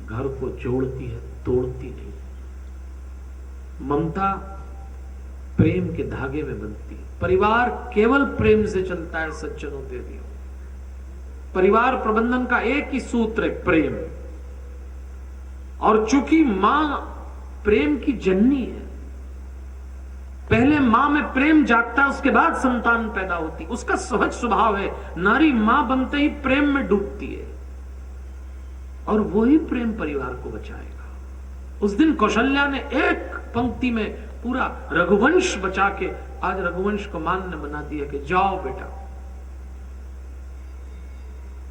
घर को जोड़ती है, तोड़ती नहीं। ममता प्रेम के धागे में बनती है। परिवार केवल प्रेम से चलता है सज्जनों देवियों। परिवार प्रबंधन का एक ही सूत्र है, प्रेम। और चूंकि मां प्रेम की जननी है, पहले मां में प्रेम जागता है, उसके बाद संतान पैदा होती। उसका सहज स्वभाव है, नारी मां बनते ही प्रेम में डूबती है और वही प्रेम परिवार को बचाएगा। उस दिन कौशल्या ने एक पंक्ति में पूरा रघुवंश बचा के आज रघुवंश को मान्य बना दिया कि जाओ बेटा।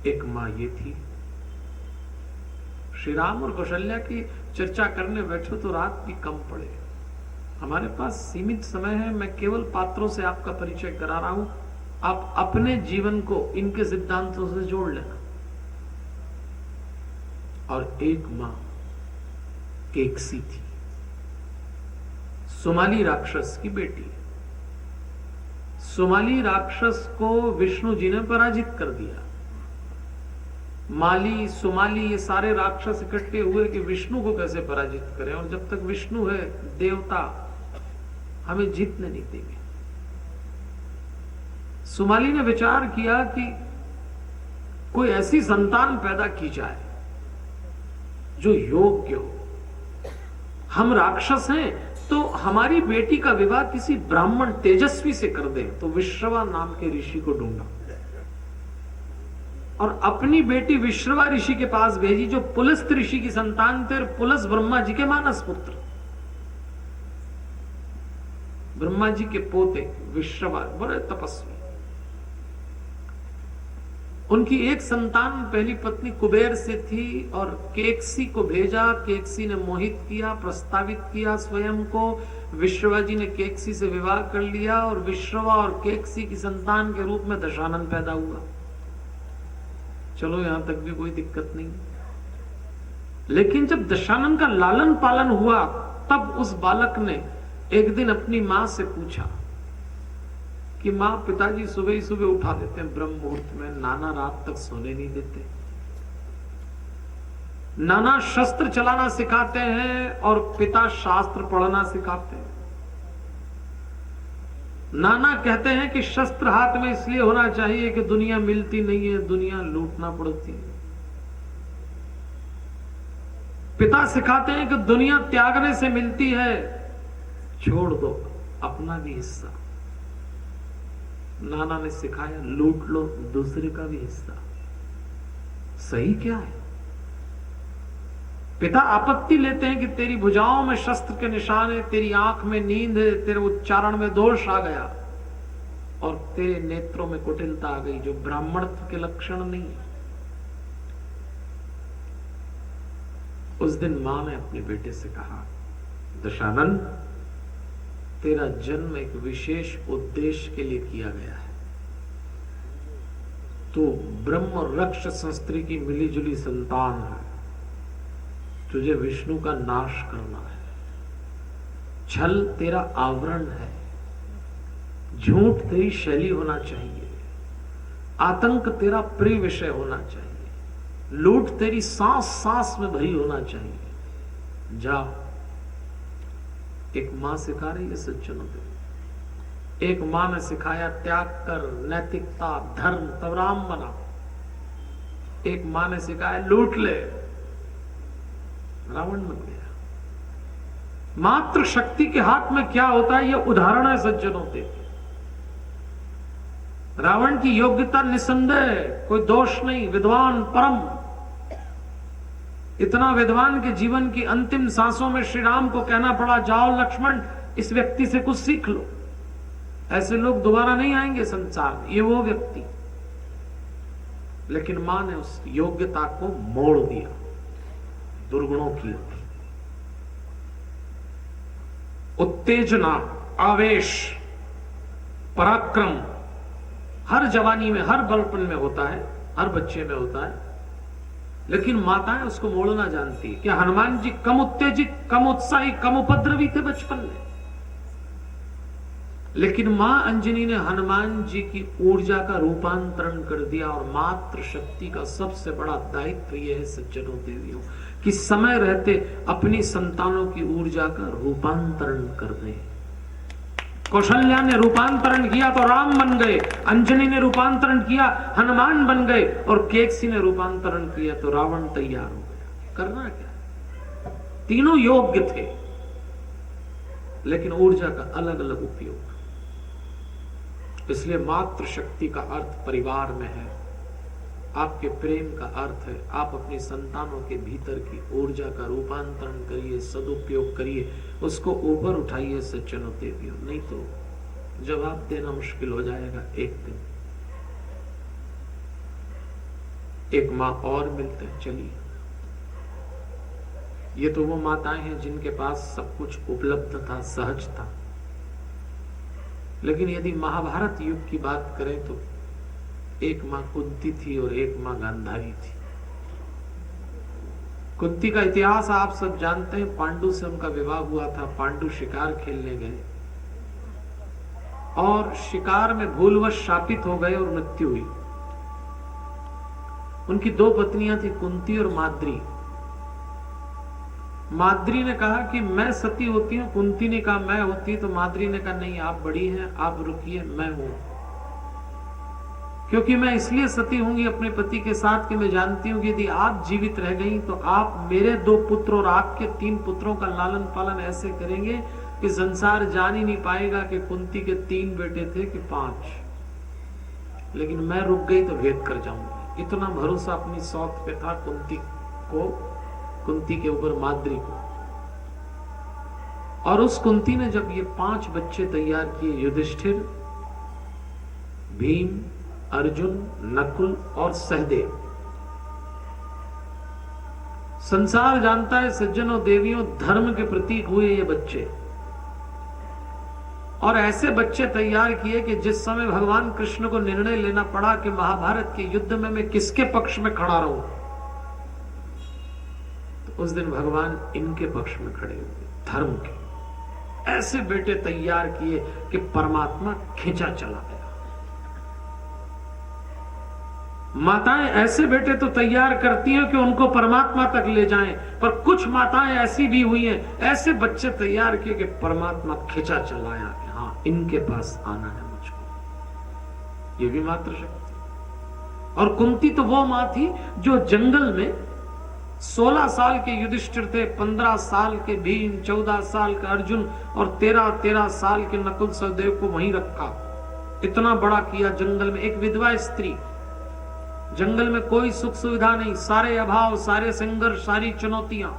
एक मां ये थी। श्री राम और कौशल्या की चर्चा करने बैठो तो रात भी कम पड़े। हमारे पास सीमित समय है, मैं केवल पात्रों से आपका परिचय करा रहा हूं। आप अपने जीवन को इनके सिद्धांतों से जोड़ लेना। और एक मां केकसी थी, सुमाली राक्षस की बेटी। सुमाली राक्षस को विष्णु जी ने पराजित कर दिया। माली, सुमाली, ये सारे राक्षस इकट्ठे हुए कि विष्णु को कैसे पराजित करें, और जब तक विष्णु है देवता हमें जीतने नहीं देंगे। सुमाली ने विचार किया कि कोई ऐसी संतान पैदा की जाए जो योग्य हो। हम राक्षस हैं तो हमारी बेटी का विवाह किसी ब्राह्मण तेजस्वी से कर दे। तो विश्रवा नाम के ऋषि को ढूंढा और अपनी बेटी विश्रवा ऋषि के पास भेजी, जो पुलस्त ऋषि की संतान थे और पुलस ब्रह्मा जी के मानस पुत्र। ब्रह्मा जी के पोते विश्रवा बड़े तपस्वी। उनकी एक संतान पहली पत्नी कुबेर से थी और केकसी को भेजा। केकसी ने मोहित किया, प्रस्तावित किया स्वयं को। विश्रवा जी ने केकसी से विवाह कर लिया और विश्रवा और केकसी की संतान के रूप में दशानन पैदा हुआ। चलो यहां तक भी कोई दिक्कत नहीं। लेकिन जब दशानन का लालन पालन हुआ तब उस बालक ने एक दिन अपनी मां से पूछा कि मां, पिताजी सुबह ही सुबह उठा देते हैं ब्रह्म मुहूर्त में, नाना रात तक सोने नहीं देते, नाना शस्त्र चलाना सिखाते हैं और पिता शास्त्र पढ़ना सिखाते हैं। नाना कहते हैं कि शस्त्र हाथ में इसलिए होना चाहिए कि दुनिया मिलती नहीं है, दुनिया लूटना पड़ती है। पिता सिखाते हैं कि दुनिया त्यागने से मिलती है, छोड़ दो अपना भी हिस्सा। नाना ने सिखाया लूट लो दूसरे का भी हिस्सा। सही क्या है? पिता आपत्ति लेते हैं कि तेरी भुजाओं में शस्त्र के निशान है, तेरी आंख में नींद है, तेरे उच्चारण में दोष आ गया और तेरे नेत्रों में कुटिलता आ गई, जो ब्राह्मणत्व के लक्षण नहीं है। उस दिन मां ने अपने बेटे से कहा, दशानन, तेरा जन्म एक विशेष उद्देश्य के लिए किया गया है। तो ब्रह्म रक्ष संस्त्री की मिली जुली संतान है, तुझे विष्णु का नाश करना है। छल तेरा आवरण है, झूठ तेरी शैली होना चाहिए, आतंक तेरा प्रिय विषय होना चाहिए, लूट तेरी सांस सांस में भरी होना चाहिए। जा, एक मां सिखा रही है सज्जनों को, एक मां ने सिखाया त्याग कर, नैतिकता, धर्म, तब राम बना। एक मां ने सिखाया लूट ले, रावण बन गया। मात्र शक्ति के हाथ में क्या होता है, यह उदाहरण है सज्जनों के। रावण की योग्यता निसंदेह, कोई दोष नहीं, विद्वान परम, इतना विद्वान के जीवन की अंतिम सांसों में श्री राम को कहना पड़ा, जाओ लक्ष्मण इस व्यक्ति से कुछ सीख लो। ऐसे लोग दोबारा नहीं आएंगे संसार में, ये वो व्यक्ति। लेकिन मां ने उस योग्यता को मोड़ दिया दुर्गुणों की ओर। उत्तेजना, आवेश, पराक्रम हर जवानी में, हर बलपन में होता है, हर बच्चे में होता है, लेकिन माताएं उसको मोड़ना जानती है। क्या हनुमान जी कम उत्तेजित, कम उत्साही, कम उपद्रवी थे बचपन में? लेकिन मां अंजनी ने हनुमान जी की ऊर्जा का रूपांतरण कर दिया। और मातृ शक्ति का सबसे बड़ा दायित्व यह है सज्जनों देवियों कि समय रहते अपनी संतानों की ऊर्जा का रूपांतरण कर दें। कौशल्या ने रूपांतरण किया तो राम बन गए, अंजनी ने रूपांतरण किया हनुमान बन गए, और केकसी ने रूपांतरण किया तो रावण तैयार हो गया। करना क्या? तीनों योग्य थे, लेकिन ऊर्जा का अलग अलग उपयोग। इसलिए मातृ शक्ति का अर्थ परिवार में है, आपके प्रेम का अर्थ है आप अपनी संतानों के भीतर की ऊर्जा का रूपांतरण करिए, सदुपयोग करिए, उसको ऊपर उठाइए सज्जनों देवियों, नहीं तो जवाब देना मुश्किल हो जाएगा एक दिन। एक मां और मिलते हैं, चलिए। ये तो वो माताएं हैं जिनके पास सब कुछ उपलब्ध था, सहज था। लेकिन यदि महाभारत युग की बात करें तो एक मां कुंती थी और एक मां गांधारी थी। कुंती का इतिहास आप सब जानते हैं, पांडु से उनका विवाह हुआ था। पांडु शिकार खेलने गए और शिकार में भूलवश शापित हो गए और मृत्यु हुई। उनकी दो पत्नियां थी, कुंती और माद्री। माद्री ने कहा कि मैं सती होती हूं, कुंती ने कहा मैं होती, तो माद्री ने कहा नहीं आप बड़ी हैं, आप रुकिए, मैं हूं। क्योंकि मैं इसलिए सती होंगी अपने पति के साथ कि मैं जानती हूं कि यदि आप जीवित रह गई तो आप मेरे 2 पुत्र और आपके 3 पुत्रों का लालन पालन ऐसे करेंगे कि संसार जान ही नहीं पाएगा कि कुंती के 3 बेटे थे कि 5। लेकिन मैं रुक गई तो भेद कर जाऊंगी। इतना भरोसा अपनी सौत पे था कुंती के ऊपर, माद्री को। और उस कुंती ने जब ये 5 बच्चे तैयार किए, युधिष्ठिर, भीम, अर्जुन, नकुल और सहदेव। संसार जानता है सज्जनों देवियों, धर्म के प्रतीक हुए ये बच्चे। और ऐसे बच्चे तैयार किए कि जिस समय भगवान कृष्ण को निर्णय लेना पड़ा कि महाभारत के युद्ध में मैं किसके पक्ष में खड़ा रहूं, तो उस दिन भगवान इनके पक्ष में खड़े हुए, धर्म के। ऐसे बेटे तैयार किए कि परमात्मा खींचा चला गया। माताएं ऐसे बेटे तो तैयार करती हैं कि उनको परमात्मा तक ले जाएं, पर कुछ माताएं ऐसी भी हुई हैं, ऐसे बच्चे तैयार किए कि परमात्मा खींचा चलाया कि हाँ इनके पास आना है मुझको। ये भी मातृ शक्ति। और कुंती तो वो मां थी जो जंगल में 16 साल के युधिष्ठिर थे, 15 साल के भीम, 14 साल का अर्जुन और 13 साल के नकुल सहदेव को वहीं रखा। इतना बड़ा किया जंगल में, एक विधवा स्त्री। जंगल में कोई सुख सुविधा नहीं, सारे अभाव, सारे संघर्ष, सारी चुनौतियां,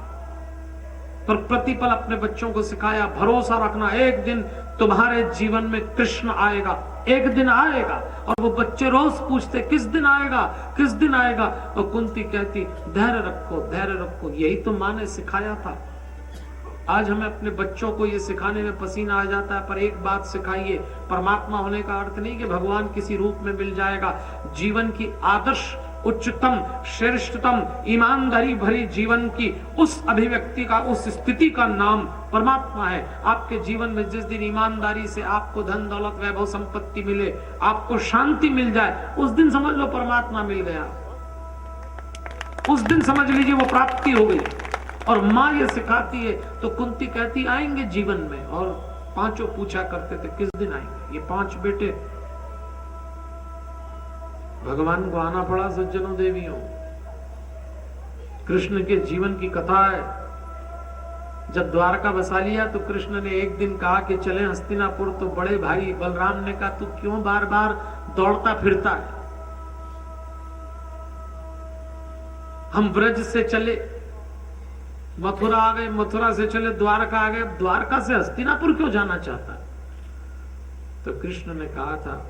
पर प्रतिपल अपने बच्चों को सिखाया भरोसा रखना, एक दिन तुम्हारे जीवन में कृष्ण आएगा, एक दिन आएगा। और वो बच्चे रोज पूछते किस दिन आएगा, किस दिन आएगा। और कुंती कहती धैर्य रखो, धैर्य रखो। यही तो मां ने सिखाया था। आज हमें अपने बच्चों को ये सिखाने में पसीना आ जाता है, पर एक बात सिखाइए, परमात्मा होने का अर्थ नहीं कि भगवान किसी रूप में मिल जाएगा। जीवन की आदर्श, उच्चतम, श्रेष्ठतम, ईमानदारी भरी जीवन की उस अभिव्यक्ति का, उस स्थिति का नाम परमात्मा है। आपके जीवन में जिस दिन ईमानदारी से आपको धन दौलत वैभव संपत्ति मिले, आपको शांति मिल जाए, उस दिन समझ लो परमात्मा मिल गया। उस दिन समझ लीजिए वो प्राप्ति हो गई। और माँ ये सिखाती है, तो कुंती कहती आएंगे जीवन में, और पांचों पूछा करते थे किस दिन आएंगे ये 5 बेटे। भगवान को आना पड़ा सज्जनों देवियों। कृष्ण के जीवन की कथा है। जब द्वारका बसा लिया तो कृष्ण ने एक दिन कहा कि चले हस्तिनापुर, तो बड़े भाई बलराम ने कहा तू क्यों बार बार दौड़ता फिरता है, हम ब्रज से चले मथुरा आ गए, मथुरा से चले द्वारका आ गए, द्वारका से हस्तिनापुर क्यों जाना चाहता है? तो कृष्ण ने कहा था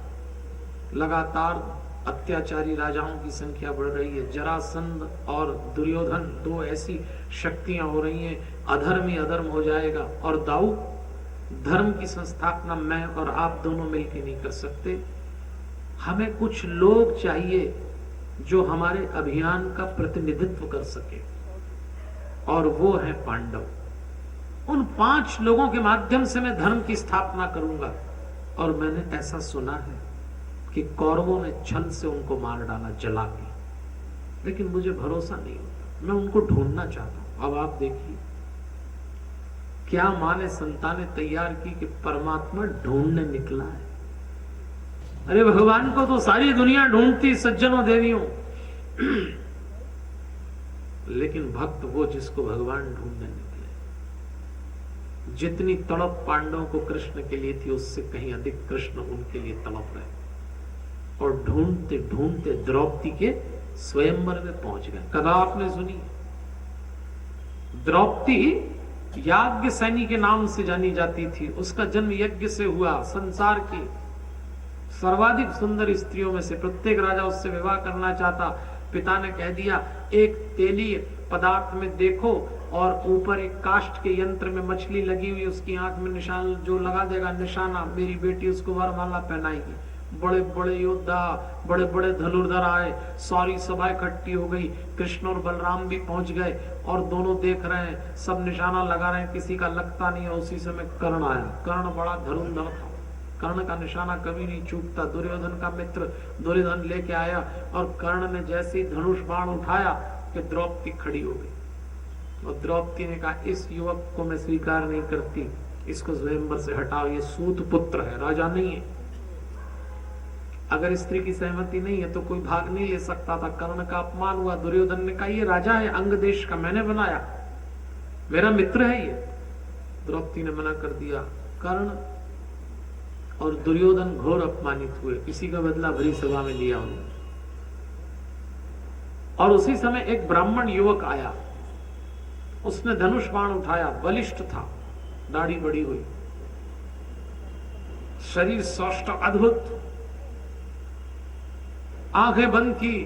लगातार अत्याचारी राजाओं की संख्या बढ़ रही है, जरासंध और दुर्योधन 2 ऐसी शक्तियां हो रही हैं, अधर्म ही अधर्म हो जाएगा, और दाऊ धर्म की संस्थापना मैं और आप दोनों मिलकर नहीं कर सकते। हमें कुछ लोग चाहिए जो हमारे अभियान का प्रतिनिधित्व कर सके, और वो है पांडव। उन 5 लोगों के माध्यम से मैं धर्म की स्थापना करूंगा। और मैंने ऐसा सुना है कि कौरवों ने छल से उनको मार डाला जला के, लेकिन मुझे भरोसा नहीं होता, मैं उनको ढूंढना चाहता हूं। अब आप देखिए क्या मां ने संतानें तैयार की कि परमात्मा ढूंढने निकला है। अरे भगवान को तो सारी दुनिया ढूंढती सज्जनों देवियों, लेकिन भक्त वो जिसको भगवान ढूंढने निकले। जितनी तड़प पांडवों को कृष्ण के लिए थी, उससे कहीं अधिक कृष्ण उनके लिए तड़प रहे, और ढूंढते ढूंढते द्रौपदी के स्वयंवर में पहुंच गए। कथा आपने सुनी, द्रौपदी याज्ञ सैनी के नाम से जानी जाती थी। उसका जन्म यज्ञ से हुआ। संसार की सर्वाधिक सुंदर स्त्रियों में से प्रत्येक राजा उससे विवाह करना चाहता। पिता ने कह दिया एक तेलीय पदार्थ में देखो, और ऊपर एक काष्ठ के यंत्र में मछली लगी हुई, उसकी आंख में निशान जो लगा देगा निशाना, मेरी बेटी उसको वरमाला पहनाएगी। बड़े बड़े योद्धा, बड़े बड़े धनुर्धर आए, सारी सभा इकट्ठी हो गई। कृष्ण और बलराम भी पहुंच गए, और दोनों देख रहे हैं, सब निशाना लगा रहे हैं, किसी का लगता नहीं है। उसी समय कर्ण आया। कर्ण बड़ा धनुर्धर था, कर्ण का निशाना कभी नहीं चूकता। दुर्योधन का मित्र दुर्योधन लेके आया, और कर्ण ने जैसे ही धनुष बाण उठाया कि द्रौपदी खड़ी हो गई। और द्रौपदी ने कहा इस युवक को मैं स्वीकार नहीं करती, इसको स्वयंवर से हटाओ, ये सूत पुत्र है, राजा नहीं है। अगर स्त्री की सहमति नहीं है तो कोई भाग नहीं ले सकता था। कर्ण का अपमान हुआ। दुर्योधन ने कहा ये राजा है अंग देश का, मैंने बनाया, मेरा मित्र है ये। द्रौपदी ने मना कर दिया। कर्ण और दुर्योधन घोर अपमानित हुए। इसी का बदला भरी सभा में लिया उन्होंने। और उसी समय एक ब्राह्मण युवक आया, उसने धनुष बाण उठाया, बलिष्ठ था, दाढ़ी बड़ी हुई, शरीर सौष्ठ अद्भुत, आंखें बंद की,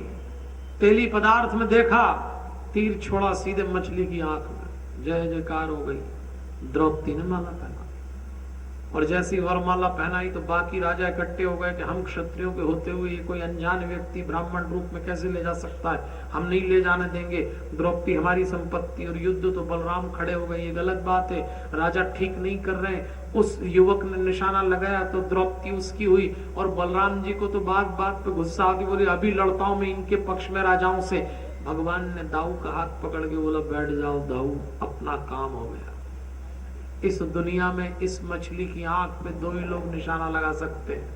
तेली पदार्थ में देखा, तीर छोड़ा सीधे मछली की आंख में, जय जयकार हो गई। द्रौपदी ने माला पहना, और जैसी वरमाला पहनाई तो बाकी राजा इकट्ठे हो गए कि हम क्षत्रियों के होते हुए ये कोई अनजान व्यक्ति ब्राह्मण रूप में कैसे ले जा सकता है, हम नहीं ले जाने देंगे। द्रौपदी हमारी संपत्ति, और युद्ध तो बलराम खड़े हो गए, ये गलत बात है, राजा ठीक नहीं कर रहे हैं। उस युवक ने निशाना लगाया तो द्रौपदी उसकी हुई, और बलराम जी को तो बात बात पे गुस्सा आती, बोले अभी लड़ता हूं मैं इनके पक्ष में राजाओं से। भगवान ने दाऊ का हाथ पकड़ के बोला बैठ जाओ दाऊ, अपना काम हो गया। इस दुनिया में इस मछली की आंख में 2 ही लोग निशाना लगा सकते हैं,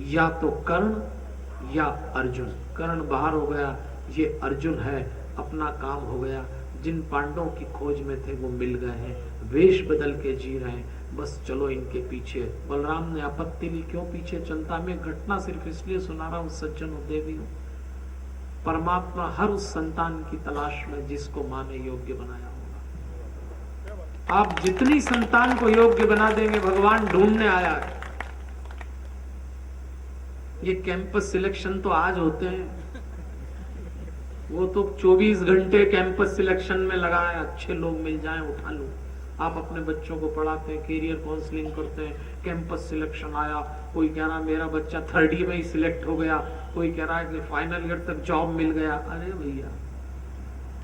या तो कर्ण या अर्जुन। कर्ण बाहर हो गया, ये अर्जुन है, अपना काम हो गया। जिन पांडवों की खोज में थे वो मिल गए हैं, वेश बदल के जी रहे हैं, बस चलो इनके पीछे। बलराम ने आपत्ति ली, क्यों पीछे चलता? मैं घटना सिर्फ इसलिए सुना रहा हूं सज्जनों देवियों, परमात्मा हर उस संतान की तलाश में जिसको मां ने योग्य बनाया। आप जितनी संतान को योग्य बना देंगे, भगवान ढूंढने आया है। ये कैंपस सिलेक्शन तो आज होते हैं, वो तो 24 घंटे कैंपस सिलेक्शन में लगा है, अच्छे लोग मिल जाएं उठा लूं। आप अपने बच्चों को पढ़ाते हैं, कैरियर काउंसलिंग करते हैं, कैंपस सिलेक्शन आया, कोई कह रहा मेरा बच्चा 3rd ईयर में ही सिलेक्ट हो गया, कोई कह रहा है कि फाइनल ईयर तक जॉब मिल गया। अरे भैया,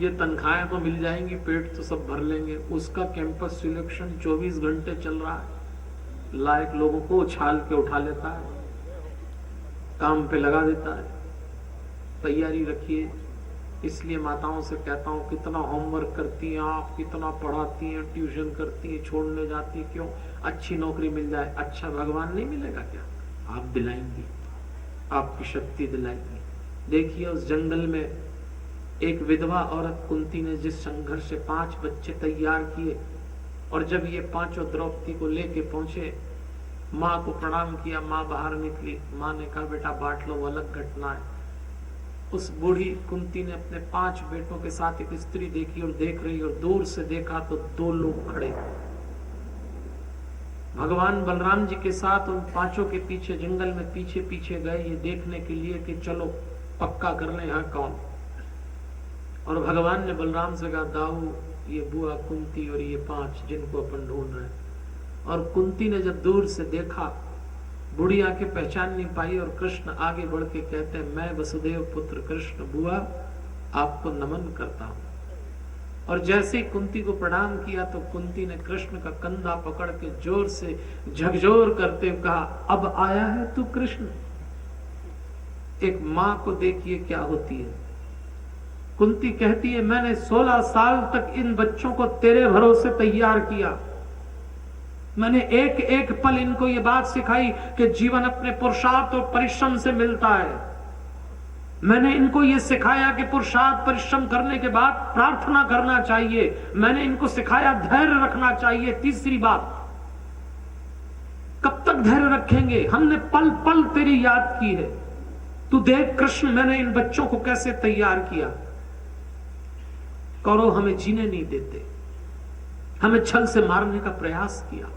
ये तनख्वाहें तो मिल जाएंगी, पेट तो सब भर लेंगे, उसका कैंपस सिलेक्शन 24 घंटे चल रहा है, लायक लोगों को उछाल के उठा लेता है, काम पे लगा देता है। तैयारी रखिए। इसलिए माताओं से कहता हूं, कितना होमवर्क करती हैं आप, कितना पढ़ाती हैं, ट्यूशन करती हैं, छोड़ने जाती हैं, क्यों? अच्छी नौकरी मिल जाए। अच्छा भगवान नहीं मिलेगा क्या? आप दिलाएंगी, आपकी शक्ति दिलाएंगी। देखिए उस जंगल में एक विधवा औरत कुंती ने जिस संघर्ष से 5 बच्चे तैयार किए, और जब ये 5 द्रौपदी को लेके पहुंचे, माँ को प्रणाम किया, माँ बाहर निकली, माँ ने कहा बेटा बांट लो, अलग घटना है। उस बूढ़ी कुंती ने अपने 5 बेटों के साथ एक स्त्री देखी और देख रही, और दूर से देखा तो 2 लोग खड़े। भगवान बलराम जी के साथ उन 5 के पीछे जंगल में पीछे पीछे गए, ये देखने के लिए कि चलो पक्का कर ले यहाँ कौन। और भगवान ने बलराम से कहा, दाऊ ये बुआ कुंती और ये 5 जिनको अपन ढूंढ रहे हैं। और कुंती ने जब दूर से देखा, बूढ़ी आके पहचान नहीं पाई, और कृष्ण आगे बढ़ के कहते हैं, मैं वसुदेव पुत्र कृष्ण बुआ आपको नमन करता हूं। और जैसे ही कुंती को प्रणाम किया तो कुंती ने कृष्ण का कंधा पकड़ के जोर से झकझोर करते हुए कहा, अब आया है तू कृष्ण। एक माँ को देखिए क्या होती है। कुंती कहती है, मैंने 16 साल तक इन बच्चों को तेरे भरोसे तैयार किया, मैंने एक एक पल इनको ये बात सिखाई कि जीवन अपने पुरुषार्थ और परिश्रम से मिलता है। मैंने इनको ये सिखाया कि पुरुषार्थ परिश्रम करने के बाद प्रार्थना करना चाहिए। मैंने इनको सिखाया धैर्य रखना चाहिए। तीसरी बात, कब तक धैर्य रखेंगे? हमने पल पल तेरी याद की है। तू देख कृष्ण, मैंने इन बच्चों को कैसे तैयार किया। कौरव हमें जीने नहीं देते, हमें छल से मारने का प्रयास किया।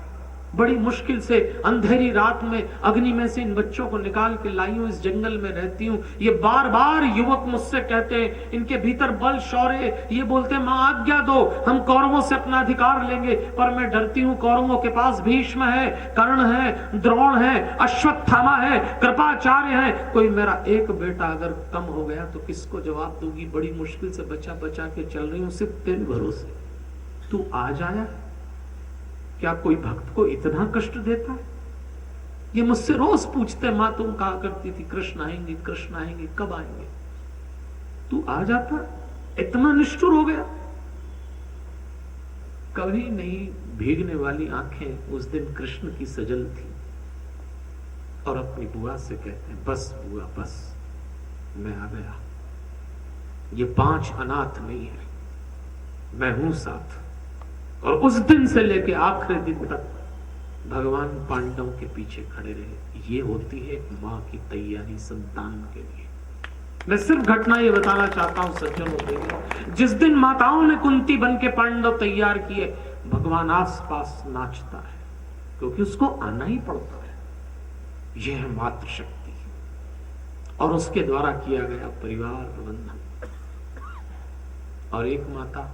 बड़ी मुश्किल से अंधेरी रात में अग्नि में से इन बच्चों को निकाल के लाई हूं, इस जंगल में रहती हूं। ये बार बार युवक मुझसे कहते हैं, इनके भीतर बल शौर्य, ये बोलते हैं मां आज्ञा दो, हम कौरवों से अपना अधिकार लेंगे। पर मैं डरती हूं, कौरवों के पास भीष्म है, कर्ण है, द्रोण है, अश्वत्थामा है, कृपाचार्य है। कोई मेरा एक बेटा अगर कम हो गया तो किसको जवाब दूंगी? बड़ी मुश्किल से बचा बचा के चल रही हूं, सिर्फ तेरे भरोसे। तू आज आया? क्या कोई भक्त को इतना कष्ट देता है? ये मुझसे रोज पूछते, मां तुम कहा करती थी कृष्ण आएंगे, कृष्ण आएंगे, कब आएंगे? तू आ जाता? इतना निष्ठुर हो गया? कभी नहीं भीगने वाली आंखें उस दिन कृष्ण की सजल थी, और अपनी बुआ से कहते हैं, बस बुआ बस, मैं आ गया। ये 5 अनाथ नहीं है, मैं हूं साथ। और उस दिन से लेके आखिरी दिन तक भगवान पांडवों के पीछे खड़े रहे। ये होती है एक माँ की तैयारी संतान के लिए। मैं सिर्फ घटना ये बताना चाहता हूं सज्जनों के लिए, जिस दिन माताओं ने कुंती बन के पांडव तैयार किए, भगवान आसपास नाचता है, क्योंकि उसको आना ही पड़ता है। यह है मातृशक्ति, और उसके द्वारा किया गया परिवार प्रबंधन। और एक माता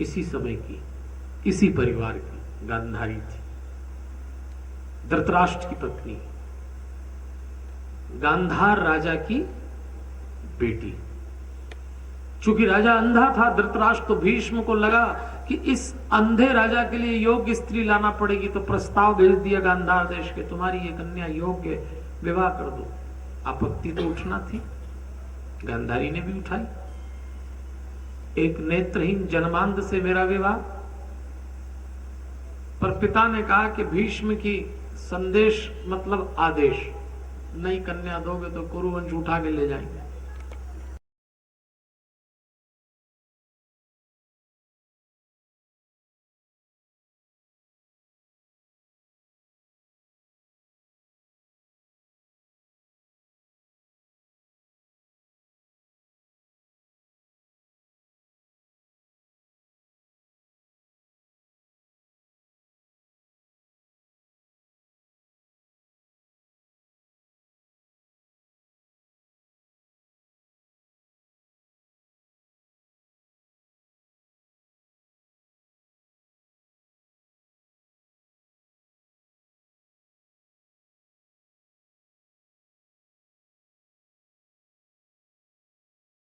इसी समय की, इसी परिवार की गांधारी थी, धृतराष्ट्र की पत्नी, गांधार राजा की बेटी। चूंकि राजा अंधा था धृतराष्ट्र, तो भीष्म को लगा कि इस अंधे राजा के लिए योग्य स्त्री लाना पड़ेगी, तो प्रस्ताव भेज दिया गांधार देश के, तुम्हारी ये कन्या योग्य, विवाह कर दो। आपत्ति तो उठना थी, गांधारी ने भी उठाई। एक नेत्रहीन जन्मांध से मेरा विवाह? पर पिता ने कहा कि भीष्म की संदेश मतलब आदेश, नई कन्या दोगे तो कुरुवंश उठा के ले जाएंगे।